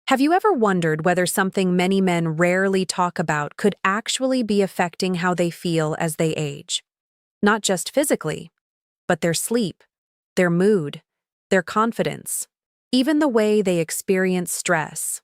Have you ever wondered whether something many men rarely talk about could actually be affecting how they feel as they age? Not just physically, but their sleep, their mood, their confidence, even the way they experience stress.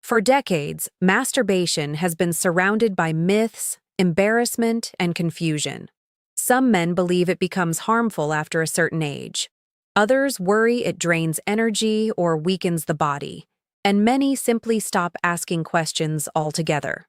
For decades, masturbation has been surrounded by myths, embarrassment, and confusion. Some men believe it becomes harmful after a certain age. Others worry it drains energy or weakens the body, and many simply stop asking questions altogether.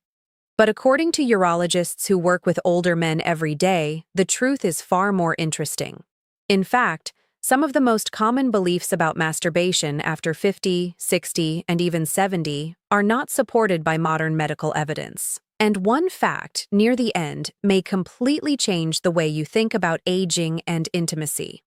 But according to urologists who work with older men every day, the truth is far more interesting. In fact, some of the most common beliefs about masturbation after 50, 60, and even 70 are not supported by modern medical evidence. And one fact near the end may completely change the way you think about aging and intimacy.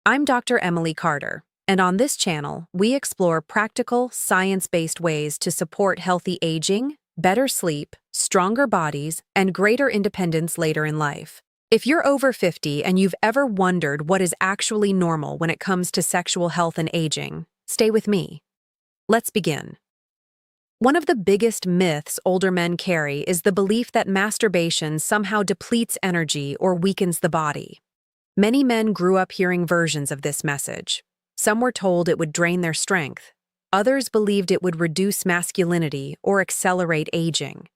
I'm Dr. Emily Carter, and on this channel, we explore practical, science-based ways to support healthy aging, better sleep, stronger bodies, and greater independence later in life. If you're over 50 and you've ever wondered what is actually normal when it comes to sexual health and aging, stay with me. Let's begin. One of the biggest myths older men carry is the belief that masturbation somehow depletes energy or weakens the body. Many men grew up hearing versions of this message. Some were told it would drain their strength. Others believed it would reduce masculinity or accelerate aging.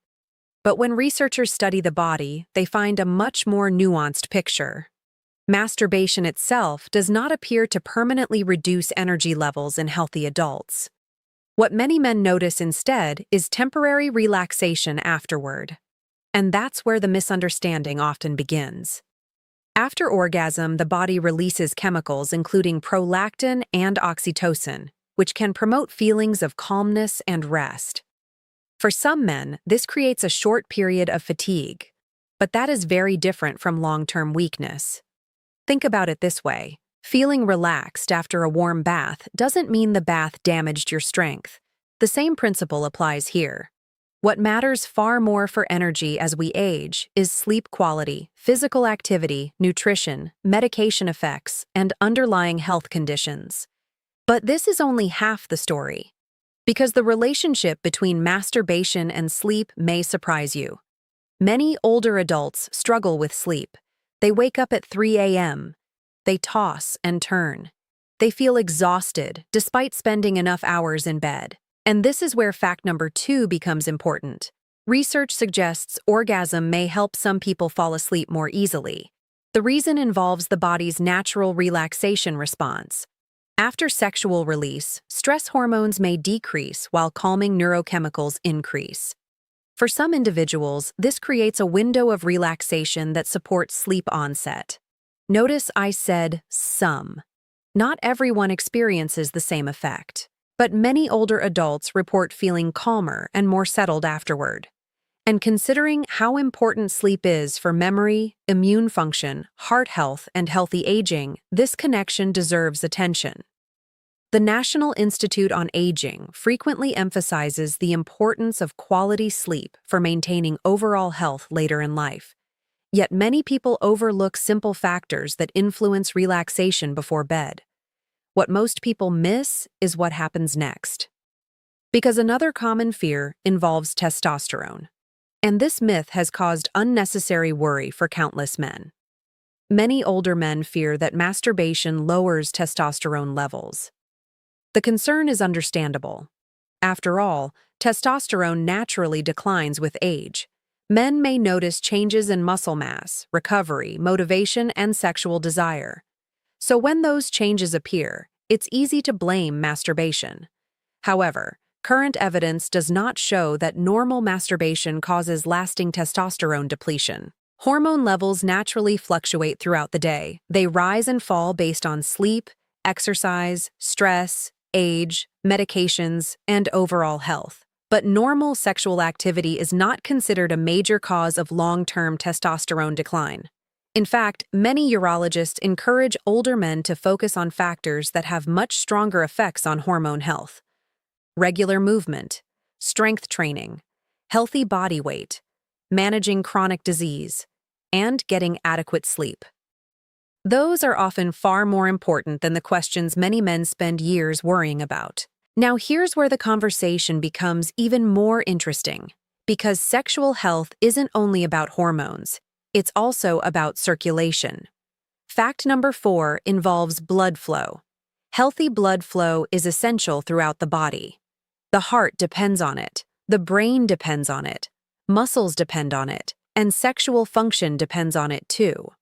But when researchers study the body, they find a much more nuanced picture. Masturbation itself does not appear to permanently reduce energy levels in healthy adults. What many men notice instead is temporary relaxation afterward. And that's where the misunderstanding often begins. After orgasm, the body releases chemicals including prolactin and oxytocin, which can promote feelings of calmness and rest. For some men, this creates a short period of fatigue, but that is very different from long-term weakness. Think about it this way. Feeling relaxed after a warm bath doesn't mean the bath damaged your strength. The same principle applies here. What matters far more for energy as we age is sleep quality, physical activity, nutrition, medication effects, and underlying health conditions. But this is only half the story. Because the relationship between masturbation and sleep may surprise you. Many older adults struggle with sleep. They wake up at 3 a.m. They toss and turn. They feel exhausted despite spending enough hours in bed. And this is where fact number 2 becomes important. Research suggests orgasm may help some people fall asleep more easily. The reason involves the body's natural relaxation response. After sexual release, stress hormones may decrease while calming neurochemicals increase. For some individuals, this creates a window of relaxation that supports sleep onset. Notice I said some. Not everyone experiences the same effect, but many older adults report feeling calmer and more settled afterward. And considering how important sleep is for memory, immune function, heart health, and healthy aging, this connection deserves attention. The National Institute on Aging frequently emphasizes the importance of quality sleep for maintaining overall health later in life. Yet many people overlook simple factors that influence relaxation before bed. What most people miss is what happens next. Because another common fear involves testosterone. And this myth has caused unnecessary worry for countless men. Many older men fear that masturbation lowers testosterone levels. The concern is understandable. After all, testosterone naturally declines with age. Men may notice changes in muscle mass, recovery, motivation, and sexual desire. So when those changes appear, it's easy to blame masturbation. However, current evidence does not show that normal masturbation causes lasting testosterone depletion. Hormone levels naturally fluctuate throughout the day. They rise and fall based on sleep, exercise, stress, age, medications, and overall health. But normal sexual activity is not considered a major cause of long-term testosterone decline. In fact, many urologists encourage older men to focus on factors that have much stronger effects on hormone health. Regular movement, strength training, healthy body weight, managing chronic disease, and getting adequate sleep. Those are often far more important than the questions many men spend years worrying about. Now here's where the conversation becomes even more interesting, because sexual health isn't only about hormones, it's also about circulation. Fact number 4 involves blood flow. Healthy blood flow is essential throughout the body. The heart depends on it, the brain depends on it, muscles depend on it, and sexual function depends on it too.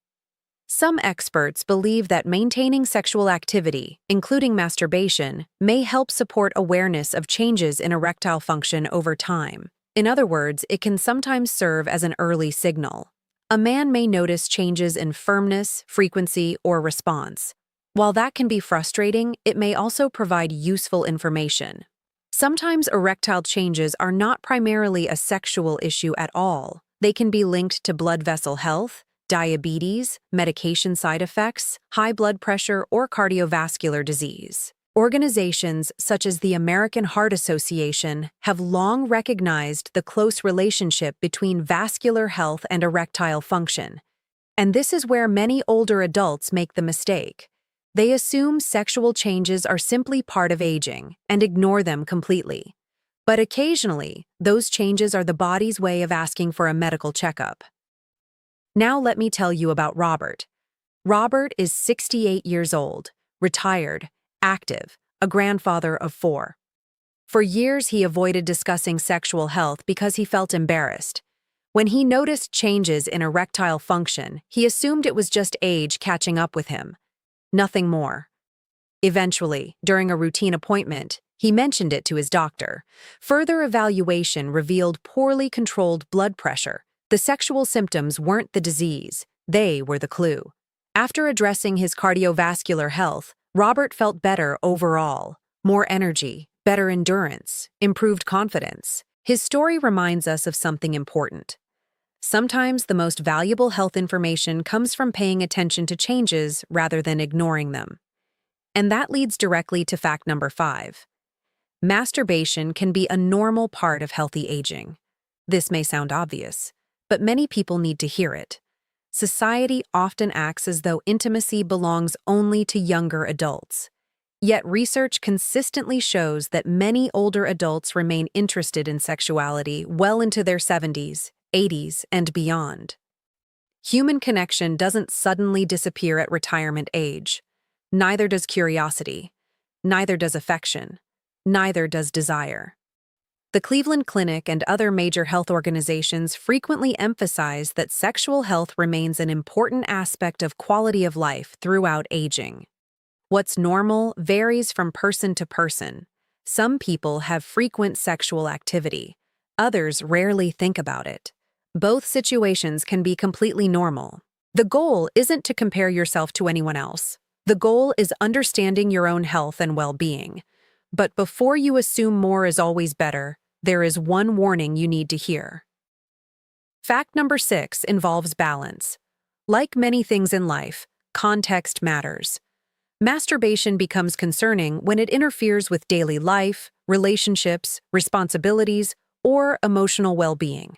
Some experts believe that maintaining sexual activity, including masturbation, may help support awareness of changes in erectile function over time. In other words, it can sometimes serve as an early signal. A man may notice changes in firmness, frequency, or response. While that can be frustrating, it may also provide useful information. Sometimes erectile changes are not primarily a sexual issue at all. They can be linked to blood vessel health, diabetes, medication side effects, high blood pressure, or cardiovascular disease. Organizations such as the American Heart Association have long recognized the close relationship between vascular health and erectile function. And this is where many older adults make the mistake. They assume sexual changes are simply part of aging and ignore them completely. But occasionally, those changes are the body's way of asking for a medical checkup. Now let me tell you about Robert. Robert is 68 years old, retired, active, a grandfather of 4. For years, he avoided discussing sexual health because he felt embarrassed. When he noticed changes in erectile function, he assumed it was just age catching up with him. Nothing more. Eventually, during a routine appointment, he mentioned it to his doctor. Further evaluation revealed poorly controlled blood pressure. The sexual symptoms weren't the disease, they were the clue. After addressing his cardiovascular health, Robert felt better overall, more energy, better endurance, improved confidence. His story reminds us of something important. Sometimes the most valuable health information comes from paying attention to changes rather than ignoring them. And that leads directly to fact number 5. Masturbation can be a normal part of healthy aging. This may sound obvious, but many people need to hear it. Society often acts as though intimacy belongs only to younger adults. Yet research consistently shows that many older adults remain interested in sexuality well into their 70s, 80s, and beyond. Human connection doesn't suddenly disappear at retirement age. Neither does curiosity. Neither does affection. Neither does desire. The Cleveland Clinic and other major health organizations frequently emphasize that sexual health remains an important aspect of quality of life throughout aging. What's normal varies from person to person. Some people have frequent sexual activity. Others rarely think about it. Both situations can be completely normal. The goal isn't to compare yourself to anyone else. The goal is understanding your own health and well-being. But before you assume more is always better, there is one warning you need to hear. Fact number 6 involves balance. Like many things in life, context matters. Masturbation becomes concerning when it interferes with daily life, relationships, responsibilities, or emotional well-being.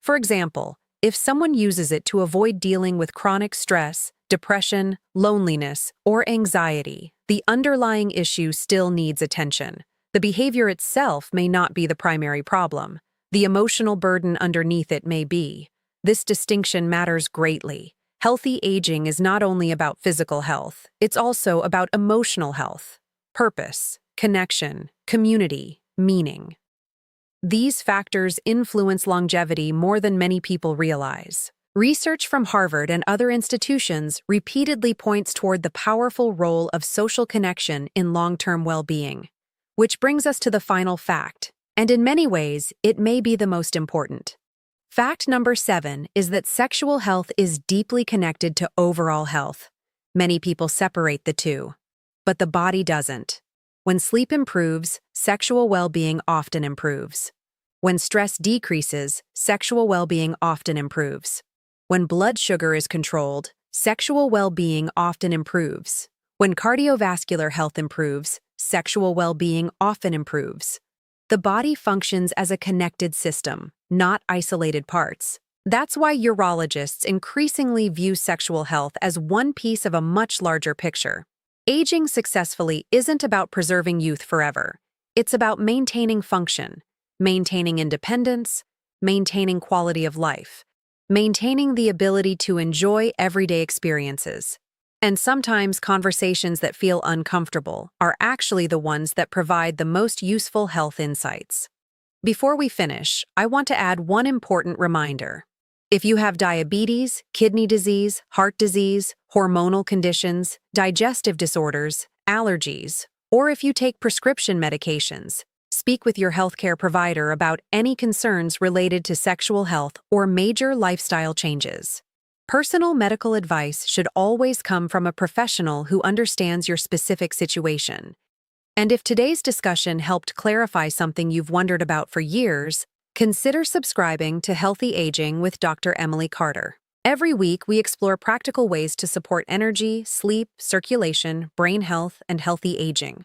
For example, if someone uses it to avoid dealing with chronic stress, depression, loneliness, or anxiety, the underlying issue still needs attention. The behavior itself may not be the primary problem. The emotional burden underneath it may be. This distinction matters greatly. Healthy aging is not only about physical health, it's also about emotional health, purpose, connection, community, meaning. These factors influence longevity more than many people realize. Research from Harvard and other institutions repeatedly points toward the powerful role of social connection in long-term well-being. Which brings us to the final fact, and in many ways, it may be the most important. Fact number 7 is that sexual health is deeply connected to overall health. Many people separate the two, but the body doesn't. When sleep improves, sexual well-being often improves. When stress decreases, sexual well-being often improves. When blood sugar is controlled, sexual well-being often improves. When cardiovascular health improves, sexual well-being often improves. The body functions as a connected system, not isolated parts. That's why urologists increasingly view sexual health as one piece of a much larger picture. Aging successfully isn't about preserving youth forever. It's about maintaining function, maintaining independence, maintaining quality of life, maintaining the ability to enjoy everyday experiences. And sometimes conversations that feel uncomfortable are actually the ones that provide the most useful health insights. Before we finish, I want to add one important reminder. If you have diabetes, kidney disease, heart disease, hormonal conditions, digestive disorders, allergies, or if you take prescription medications, speak with your healthcare provider about any concerns related to sexual health or major lifestyle changes. Personal medical advice should always come from a professional who understands your specific situation. And if today's discussion helped clarify something you've wondered about for years, consider subscribing to Healthy Aging with Dr. Emily Carter. Every week, we explore practical ways to support energy, sleep, circulation, brain health, and healthy aging.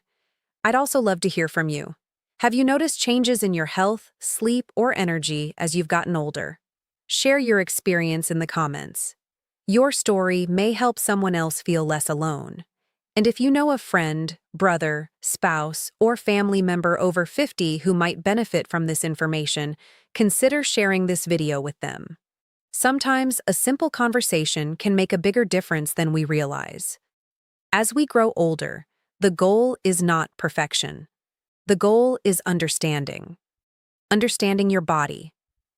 I'd also love to hear from you. Have you noticed changes in your health, sleep, or energy as you've gotten older? Share your experience in the comments. Your story may help someone else feel less alone. And if you know a friend, brother, spouse, or family member over 50 who might benefit from this information, consider sharing this video with them. Sometimes a simple conversation can make a bigger difference than we realize. As we grow older, the goal is not perfection. The goal is understanding. Understanding your body,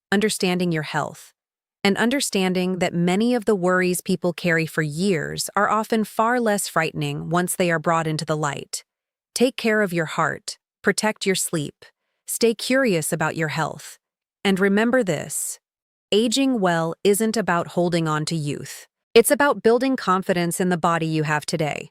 understanding your health, and understanding that many of the worries people carry for years are often far less frightening once they are brought into the light. Take care of your heart, protect your sleep, stay curious about your health, and remember this: aging well isn't about holding on to youth. It's about building confidence in the body you have today.